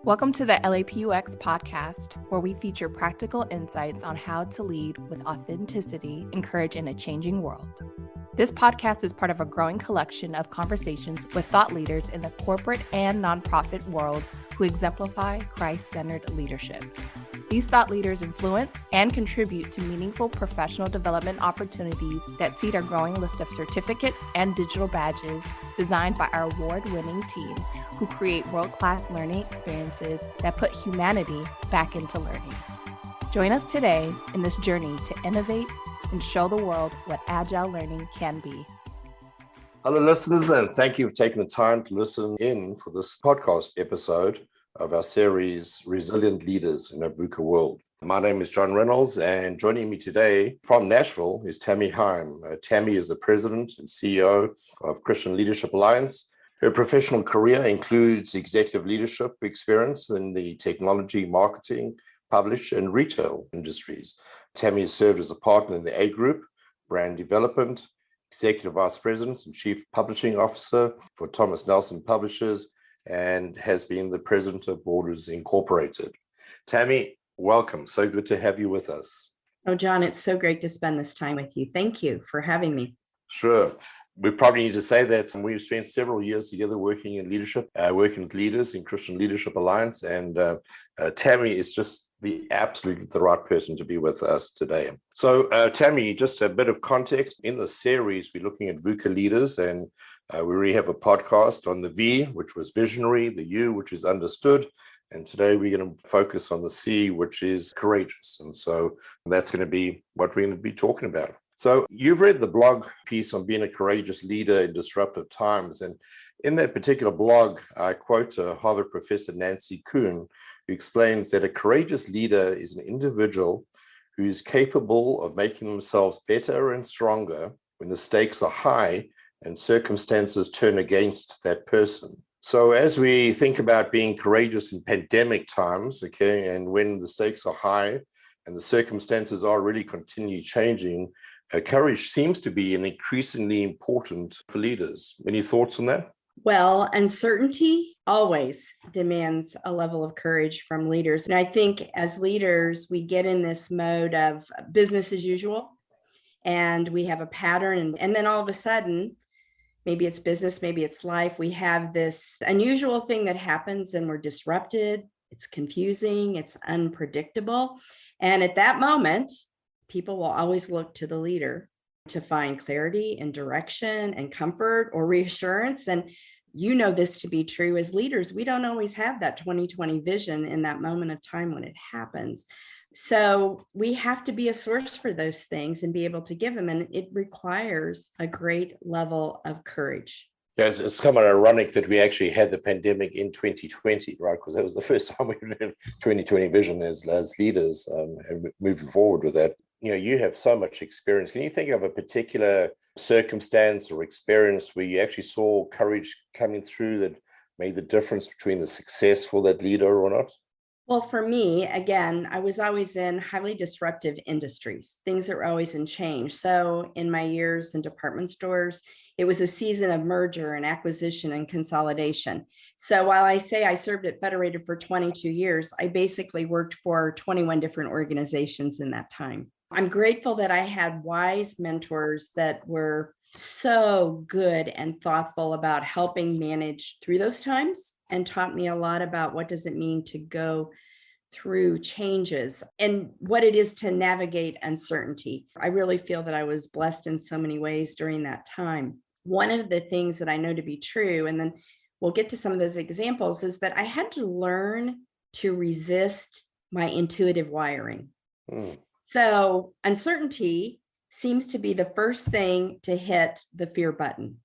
Welcome to the LAPUX podcast, where we feature practical insights on how to lead with authenticity and courage in a changing world. This podcast is part of a growing collection of conversations with thought leaders in the corporate and nonprofit worlds who exemplify Christ-centered leadership. These thought leaders influence and contribute to meaningful professional development opportunities that seed our growing list of certificates and digital badges designed by our award-winning team who create world-class learning experiences that put humanity back into learning. Join us today in this journey to innovate and show the world what agile learning can be. Hello, listeners, and thank you for taking the time to listen in for this podcast episode of our series, Resilient Leaders in a VUCA World. My name is John Reynolds, and joining me today from Nashville is Tami Heim. Tami is the president and CEO of Christian Leadership Alliance. Her professional career includes executive leadership experience in the technology, marketing, publish, and retail industries. Tami has served as a partner in the A Group, brand development, executive vice president and chief publishing officer for Thomas Nelson Publishers, and has been the president of Borders Incorporated. Tami, welcome. So good to have you with us. Oh, John, it's so great to spend this time with you. Thank you for having me. Sure. We probably need to say that we've spent several years together working in leadership, working with leaders in Christian Leadership Alliance, and Tami is just the right person to be with us today. So Tami, just a bit of context. In the series, we're looking at VUCA leaders, and we already have a podcast on the V, which was visionary, the U, which is understood, and today we're going to focus on the C, which is courageous. And so that's going to be what we're going to be talking about. So you've read the blog piece on being a courageous leader in disruptive times. And in that particular blog, I quote Harvard professor Nancy Kuhn, who explains that a courageous leader is an individual who is capable of making themselves better and stronger when the stakes are high and circumstances turn against that person. So as we think about being courageous in pandemic times, okay, and when the stakes are high and the circumstances are really continue changing, courage seems to be an increasingly important for leaders. Any thoughts on that? Well, uncertainty always demands a level of courage from leaders. And I think as leaders, we get in this mode of business as usual, and we have a pattern. And then all of a sudden, maybe it's business, maybe it's life, we have this unusual thing that happens and we're disrupted. It's confusing, it's unpredictable. And at that moment, people will always look to the leader to find clarity and direction and comfort or reassurance. And you know this to be true as leaders. We don't always have that 20/20 vision in that moment of time when it happens. So we have to be a source for those things and be able to give them. And it requires a great level of courage. Yes, it's somewhat ironic that we actually had the pandemic in 2020, right? Because that was the first time we had 2020 vision as leaders and moving forward with that. You know, you have so much experience. Can you think of a particular circumstance or experience where you actually saw courage coming through that made the difference between the success for that leader or not? Well, for me, again, I was always in highly disruptive industries, things that were always in change. So in my years in department stores, it was a season of merger and acquisition and consolidation. So while I say I served at Federated for 22 years, I basically worked for 21 different organizations in that time. I'm grateful that I had wise mentors that were so good and thoughtful about helping manage through those times and taught me a lot about what does it mean to go through changes and what it is to navigate uncertainty. I really feel that I was blessed in so many ways during that time. One of the things that I know to be true, and then we'll get to some of those examples, is that I had to learn to resist my intuitive wiring. So uncertainty seems to be the first thing to hit the fear button,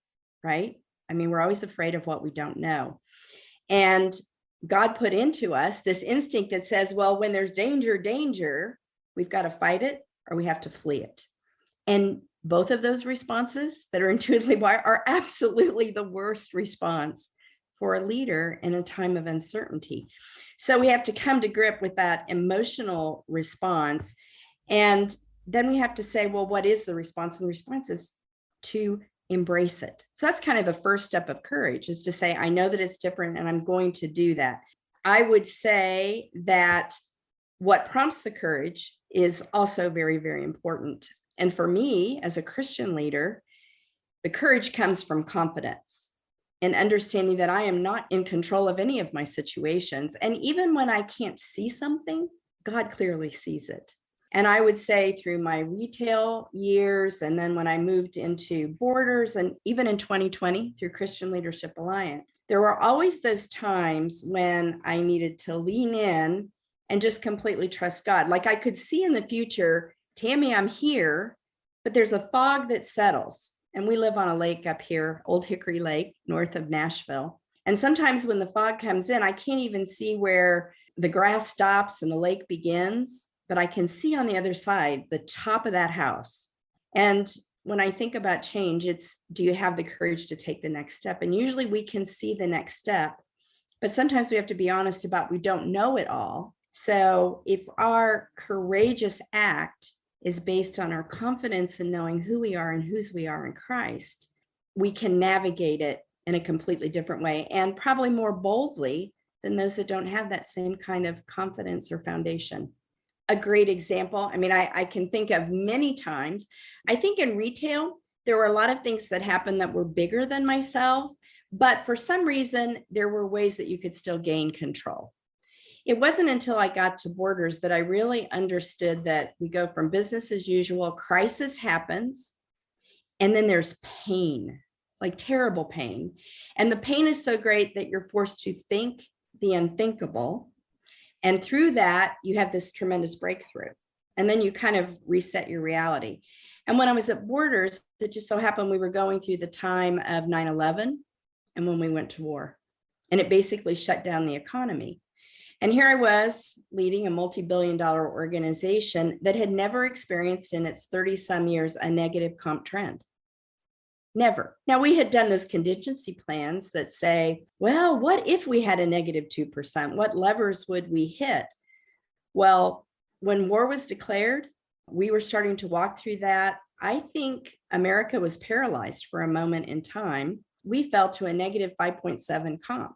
right? I mean, we're always afraid of what we don't know. And God put into us this instinct that says, well, when there's danger, we've got to fight it or we have to flee it. And both of those responses that are intuitively wired are absolutely the worst response for a leader in a time of uncertainty. So we have to come to grip with that emotional response. And then we have to say, well, what is the response? And the response is to embrace it. So that's kind of the first step of courage, is to say, I know that it's different and I'm going to do that. I would say that what prompts the courage is also very, very important. And for me, as a Christian leader, the courage comes from confidence and understanding that I am not in control of any of my situations. And even when I can't see something, God clearly sees it. And I would say through my retail years, and then when I moved into Borders, and even in 2020 through Christian Leadership Alliance, there were always those times when I needed to lean in and just completely trust God. Like I could see in the future, Tami, I'm here, but there's a fog that settles. And we live on a lake up here, Old Hickory Lake, north of Nashville. And sometimes when the fog comes in, I can't even see where the grass stops and the lake begins, but I can see on the other side, the top of that house. And when I think about change, it's, do you have the courage to take the next step? And usually we can see the next step, but sometimes we have to be honest about we don't know it all. So if our courageous act is based on our confidence in knowing who we are and whose we are in Christ, we can navigate it in a completely different way and probably more boldly than those that don't have that same kind of confidence or foundation. A great example, I mean, I can think of many times. I think in retail, there were a lot of things that happened that were bigger than myself, but for some reason, there were ways that you could still gain control. It wasn't until I got to Borders that I really understood that we go from business as usual, crisis happens, and then there's pain, like terrible pain. And the pain is so great that you're forced to think the unthinkable. And through that, you have this tremendous breakthrough. And then you kind of reset your reality. And when I was at Borders, it just so happened we were going through the time of 9/11 and when we went to war. And it basically shut down the economy. And here I was leading a multi-billion-dollar organization that had never experienced in its 30-some years a negative comp trend. Never. Now, we had done those contingency plans that say, well, what if we had a negative 2%? What levers would we hit? Well, when war was declared, we were starting to walk through that. I think America was paralyzed for a moment in time. We fell to a negative 5.7 comp.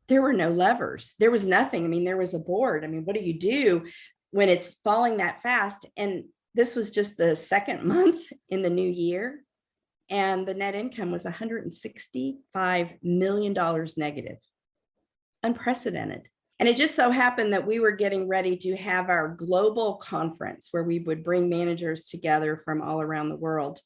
There were no levers. There was nothing. I mean, there was a board. I mean, what do you do when it's falling that fast? And this was just the second month in the new year. And the net income was $165 million negative. Unprecedented. And it just so happened that we were getting ready to have our global conference where we would bring managers together from all around the world.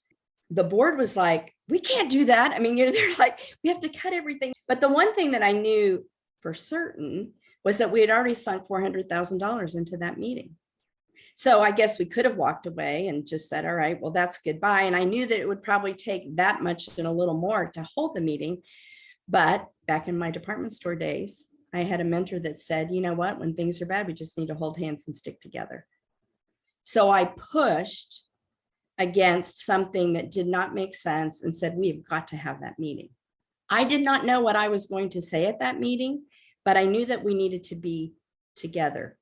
The board was like, we can't do that. I mean, they're like, we have to cut everything. But the one thing that I knew for certain was that we had already sunk $400,000 into that meeting. So I guess we could have walked away and just said, all right, well, that's goodbye. And I knew that it would probably take that much and a little more to hold the meeting. But back in my department store days, I had a mentor that said, you know what, when things are bad, we just need to hold hands and stick together. So I pushed against something that did not make sense and said, we have got to have that meeting. I did not know what I was going to say at that meeting, but I knew that we needed to be together.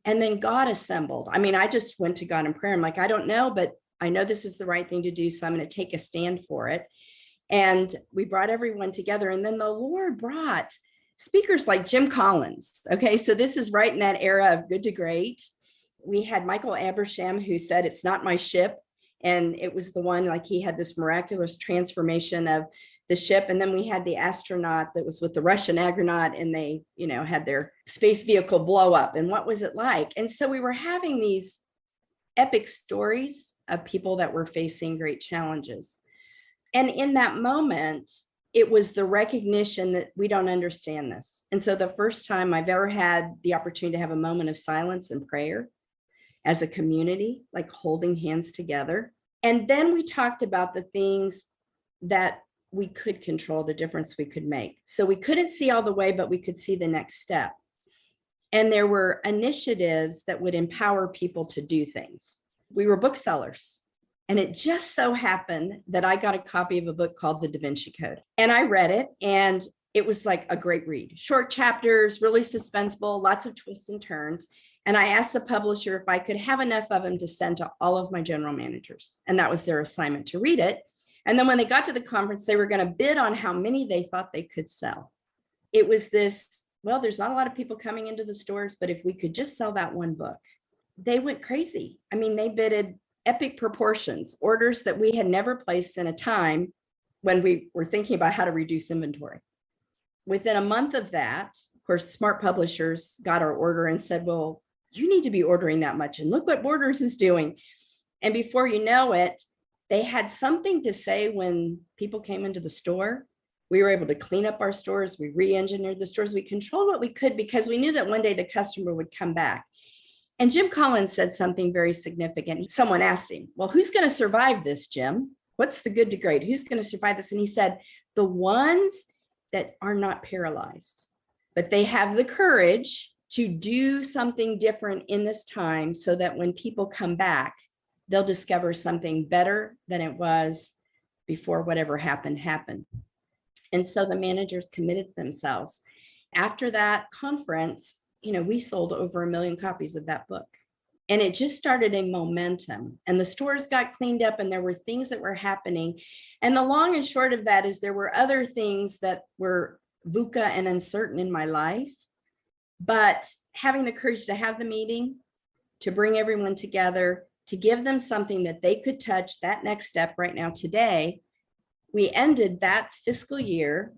And then God assembled. I mean, I just went to God in prayer. I'm like, I don't know, but I know this is the right thing to do. So I'm going to take a stand for it. And we brought everyone together. And then the Lord brought speakers like Jim Collins. Okay, so this is right in that era of good to great. We had Michael Abersham, who said, it's not my ship. And it was the one, like he had this miraculous transformation of the ship. And then we had the astronaut that was with the Russian agronaut, and they, had their space vehicle blow up. And what was it like? And so we were having these epic stories of people that were facing great challenges. And in that moment, it was the recognition that we don't understand this. And so the first time I've ever had the opportunity to have a moment of silence and prayer as a community, like holding hands together. And then we talked about the things that we could control, the difference we could make. So we couldn't see all the way, but we could see the next step. And there were initiatives that would empower people to do things. We were booksellers. And it just so happened that I got a copy of a book called The Vinci Code. And I read it, and it was like a great read. Short chapters, really suspenseful, lots of twists and turns. And I asked the publisher if I could have enough of them to send to all of my general managers. And that was their assignment, to read it. And then when they got to the conference, they were going to bid on how many they thought they could sell. It was this well, there's not a lot of people coming into the stores, but if we could just sell that one book. They went crazy. I mean, they bidded epic proportions, orders that we had never placed in a time when we were thinking about how to reduce inventory. Within a month of that, of course, smart publishers got our order and said, well, you need to be ordering that much. And look what Borders is doing. And before you know it, they had something to say when people came into the store. We were able to clean up our stores. We re-engineered the stores. We controlled what we could because we knew that one day the customer would come back. And Jim Collins said something very significant. Someone asked him, well, who's going to survive this, Jim? What's the good to great? Who's going to survive this? And he said, the ones that are not paralyzed, but they have the courage to do something different in this time so that when people come back, they'll discover something better than it was before whatever happened. And so the managers committed themselves. After that conference, we sold over 1 million copies of that book. And it just started a momentum. And the stores got cleaned up and there were things that were happening. And the long and short of that is there were other things that were VUCA and uncertain in my life. But having the courage to have the meeting, to bring everyone together, to give them something that they could touch, that next step right now today, we ended that fiscal year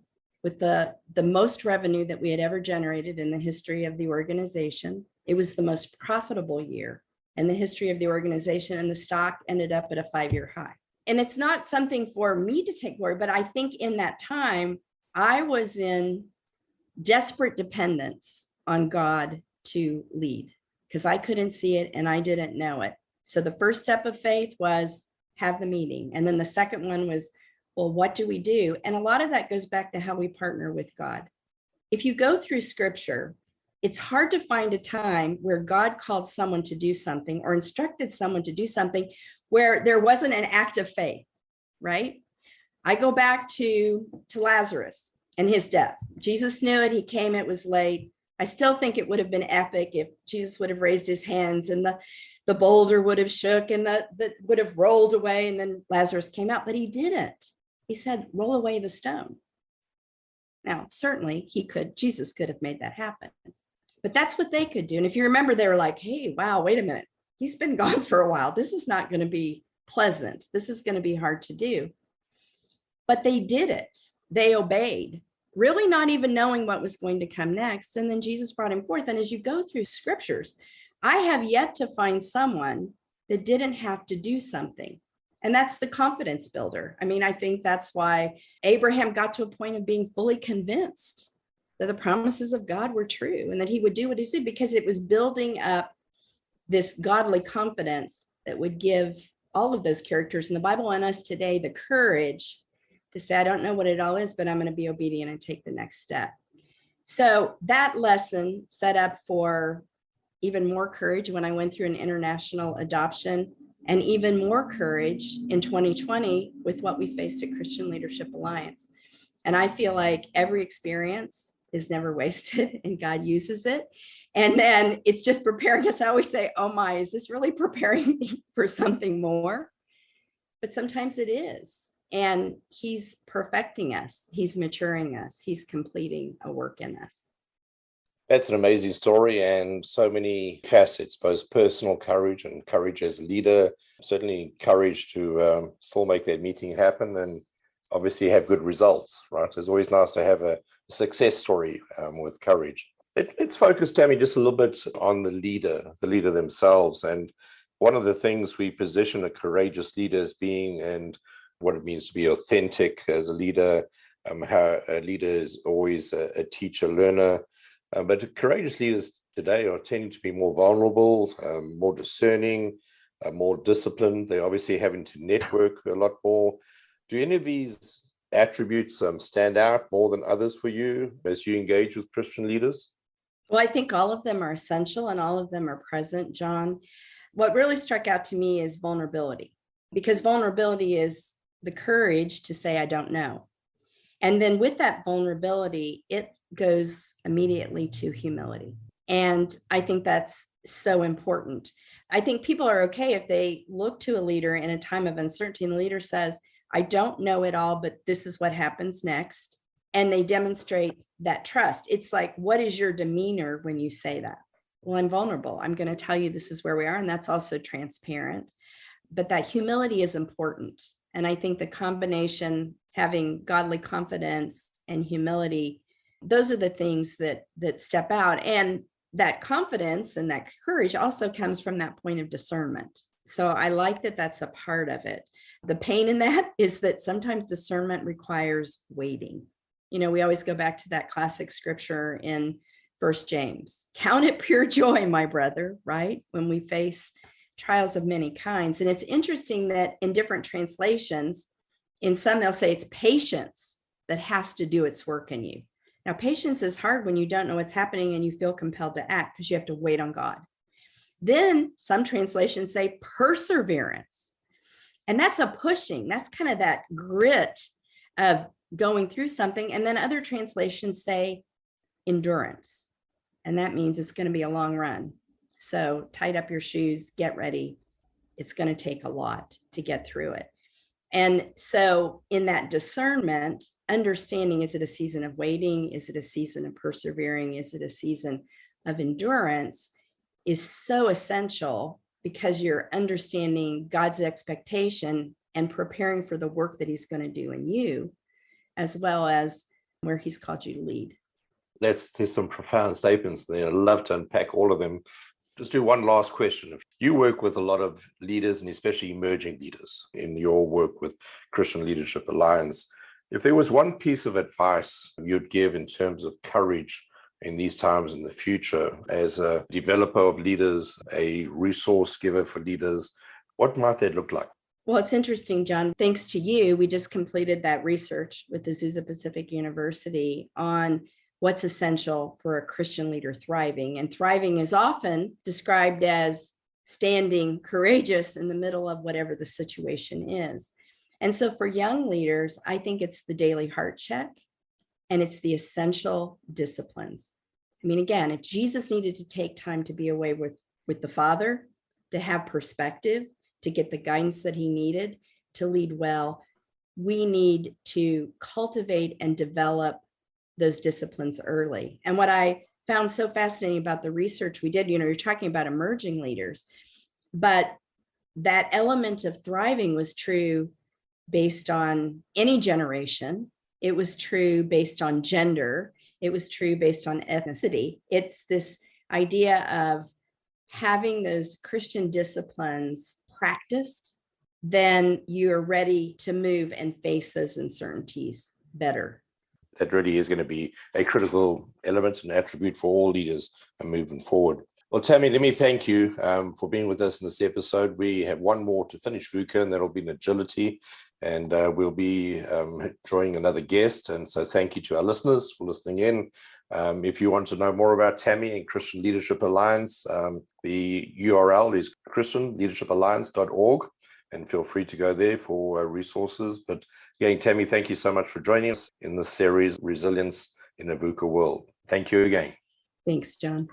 with the most revenue that we had ever generated in the history of the organization. It was the most profitable year in the history of the organization, and the stock ended up at a 5-year high. And it's not something for me to take glory, but I think in that time, I was in desperate dependence on God to lead because I couldn't see it and I didn't know it. So the first step of faith was have the meeting. And then the second one was, well, what do we do? And a lot of that goes back to how we partner with God. If you go through scripture, it's hard to find a time where God called someone to do something or instructed someone to do something where there wasn't an act of faith, right? I go back to Lazarus and his death. Jesus knew it. He came, it was late. I still think it would have been epic if Jesus would have raised his hands and the boulder would have shook and that would have rolled away and then Lazarus came out, but he didn't. He said, roll away the stone. Now, certainly Jesus could have made that happen, but that's what they could do. And if you remember, they were like, hey, wow, wait a minute. He's been gone for a while. This is not going to be pleasant. This is going to be hard to do. But they did it. They obeyed, really not even knowing what was going to come next. And then Jesus brought him forth. And as you go through scriptures, I have yet to find someone that didn't have to do something. And that's the confidence builder. I mean, I think that's why Abraham got to a point of being fully convinced that the promises of God were true and that he would do what he said, because it was building up this godly confidence that would give all of those characters in the Bible and us today the courage to say, I don't know what it all is, but I'm going to be obedient and take the next step. So that lesson set up for even more courage when I went through an international adoption, and even more courage in 2020 with what we faced at Christian Leadership Alliance. And I feel like every experience is never wasted and God uses it. And then it's just preparing us. I always say, oh my, is this really preparing me for something more? But sometimes it is. And he's perfecting us. He's maturing us. He's completing a work in us. That's an amazing story, and so many facets, both personal courage and courage as a leader, certainly courage to still make that meeting happen and obviously have good results, right? It's always nice to have a success story with courage. Let's focus, Tami, just a little bit on the leader themselves. And one of the things we position a courageous leader as being, and what it means to be authentic as a leader, how a leader is always a teacher, learner. But courageous leaders today are tending to be more vulnerable, more discerning, more disciplined. They're obviously having to network a lot more. Do any of these attributes stand out more than others for you as you engage with Christian leaders? Well, I think all of them are essential and all of them are present, John. What really struck out to me is vulnerability, because vulnerability is the courage to say, I don't know. And then with that vulnerability, it goes immediately to humility. And I think that's so important. I think people are okay if they look to a leader in a time of uncertainty and the leader says, I don't know it all, but this is what happens next. And they demonstrate that trust. It's like, what is your demeanor when you say that? Well, I'm vulnerable. I'm going to tell you this is where we are. And that's also transparent. But that humility is important. And I think the combination, having godly confidence and humility, those are the things that step out. And that confidence and that courage also comes from that point of discernment. So I like that that's a part of it. The pain in that is that sometimes discernment requires waiting. We always go back to that classic scripture in 1 James. Count it pure joy, my brother, right? When we face trials of many kinds. And it's interesting that in different translations, in some they'll say it's patience that has to do its work in you. Now, patience is hard when you don't know what's happening and you feel compelled to act because you have to wait on God. Then some translations say perseverance. And that's a pushing. That's kind of that grit of going through something. And then other translations say endurance. And that means it's going to be a long run. So tighten up your shoes, get ready. It's going to take a lot to get through it. And so in that discernment, understanding, is it a season of waiting? Is it a season of persevering? Is it a season of endurance? Is so essential because you're understanding God's expectation and preparing for the work that he's going to do in you, as well as where he's called you to lead. There's some profound statements there. I'd love to unpack all of them. Just do one last question. If you work with a lot of leaders and especially emerging leaders in your work with Christian Leadership Alliance, if there was one piece of advice you'd give in terms of courage in these times in the future as a developer of leaders, a resource giver for leaders, what might that look like? Well, it's interesting, John. Thanks to you, we just completed that research with the Azusa Pacific University on what's essential for a Christian leader thriving. And thriving is often described as standing courageous in the middle of whatever the situation is. And so for young leaders, I think it's the daily heart check and it's the essential disciplines. I mean, again, if Jesus needed to take time to be away with the Father, to have perspective, to get the guidance that he needed to lead well, we need to cultivate and develop those disciplines early. And what I found so fascinating about the research we did, you're talking about emerging leaders, but that element of thriving was true based on any generation. It was true based on gender. It was true based on ethnicity. It's this idea of having those Christian disciplines practiced, then you're ready to move and face those uncertainties better. That really is going to be a critical element and attribute for all leaders and moving forward. Well, Tami, let me thank you for being with us in this episode. We have one more to finish VUCA, and that'll be in agility. And we'll be drawing another guest. And so thank you to our listeners for listening in. If you want to know more about Tami and Christian Leadership Alliance, the URL is christianleadershipalliance.org, and feel free to go there for resources. But again, Tami, thank you so much for joining us in this series, Resilience in a VUCA World. Thank you again. Thanks, John.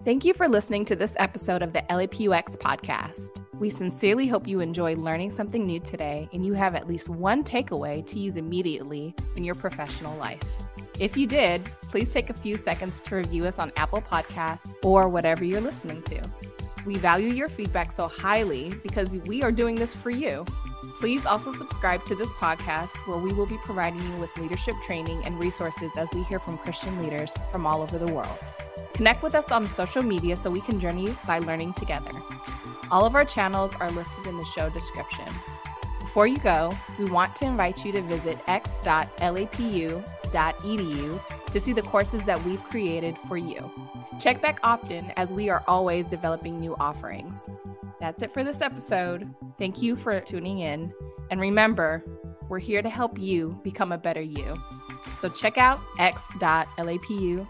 Thank you for listening to this episode of the LAPUX podcast. We sincerely hope you enjoyed learning something new today and you have at least one takeaway to use immediately in your professional life. If you did, please take a few seconds to review us on Apple Podcasts or whatever you're listening to. We value your feedback so highly because we are doing this for you. Please also subscribe to this podcast where we will be providing you with leadership training and resources as we hear from Christian leaders from all over the world. Connect with us on social media so we can journey by learning together. All of our channels are listed in the show description. Before you go, we want to invite you to visit x.lapu.edu to see the courses that we've created for you. Check back often as we are always developing new offerings. That's it for this episode. Thank you for tuning in. And remember, we're here to help you become a better you. So check out x.lapu.edu.